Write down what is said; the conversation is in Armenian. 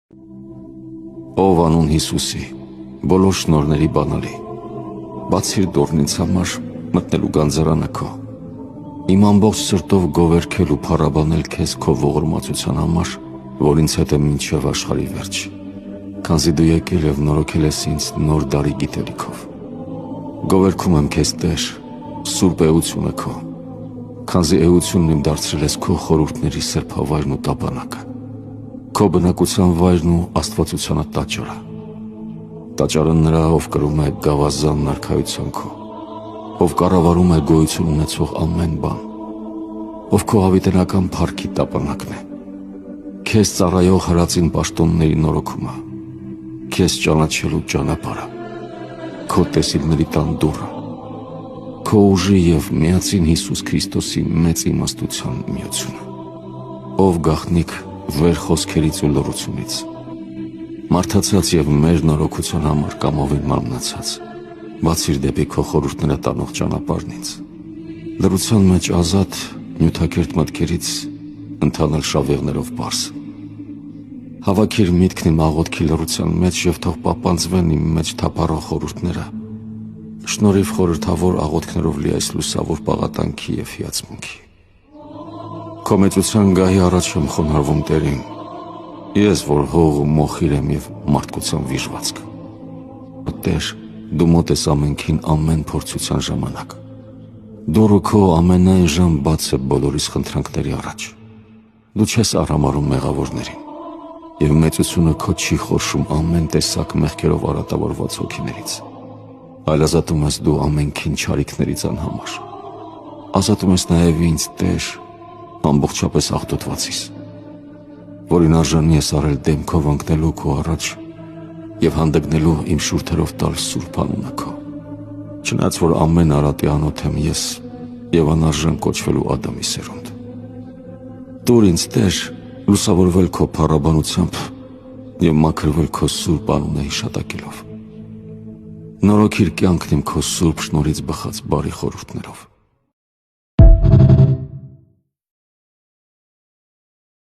Ով անուն Հիսուսի, բոլոր շնորհների բանալի, բացիր դուռն ինձ համար մտնելու գանձարանը քո, իմ ամբողջ սրտով գովերքել ու փառաբանել քեզ քո ողորմածության համար, որ ինձ հետ է մինչև աշխարհի վերջ, քանզի դու եկել եւ նորոգել ես ինձ նոր դարի գիտելիքով։ Գովերքում եմ քեզ, Տեր, սուրբ էությունը քո, քանզի էությունն իմ դարձրել ես քո խորհուրդների սրբավայրն ու տապանակը, քո բնակության վայրն ու աստվածությանը տաճարը։ Տաճարը նրա, ով կրում է գավազան նարքայության քո, ով կառավարում է գոյություն ունեցող ամեն բան, ով քո հավիտենական փառքի տապանակն է, քեզ ծառայող հրածին պաշտոնների նորոգումը, քեզ ճանաչելու ճանապարհը, քո տեսիլների տան դուռը, քո ուժի և միածին Հիսուս Քրիստոսի մեծ իմաստության միությունը, ով գաղտնիք վեր խոսքերից ու լռությունից, մարդացած և մեր նորոգության համար կամովին մարմնացած, բացիր դեպի քո խորհուրդները տանող ճանապարհն ինձ, լռության մեջ ազատ նյութակերտ մտքերից ընթանել շավիղներով պարզ։ Հավաքիր միտքն իմ աղոթքի լռության մեջ և թող պապանձվեն իմ մեջ թափառող խորհուրդները, շնորհիվ խորհրդավոր աղոթքներով լի այս լուսավոր պաղատանքի և հիացմունքի։ Քո մեծության գահի առաջ եմ խոնարհվում, Տերին, ես, որ հող ու մոխիր եմ և մարդկության վիժվածք։ Տեր, դու մոտ ես ամենքին ամեն փորձության ժամանակ։ Դուռը քո ամենայն ժամ բաց է բոլորիս խնդրանքների առաջ։ Դու չես արհամարհում մեղավորներին, և մեծությունը քո չի խորշում ամեն տեսակ մեղքերով արատավորված հոգիներից, այլ ազատում ես դու ամենքին չարիքներից անհամար։ Ազատում ես նաև ինձ, Տեր, ամբողջապես աղտոտվածիս, որին արժանի ես արել դեմքով ընկնելու քո առաջ և հանդգնելու իմ շուրթերով տալ սուրբ անունը քո, չնայած որ ամեն արատի անոթ եմ ես և անարժան կոչվելու Ադամի սերունդ։ Տուր ինձ, Տեր, լուսավորվել քո փառաբանությամբ և մաքրվել քո սուրբ անունը հիշատակելով։ Նորոգիր կյանքն իմ քո սուրբ շնորհից բխած բարի խորհուրդներով։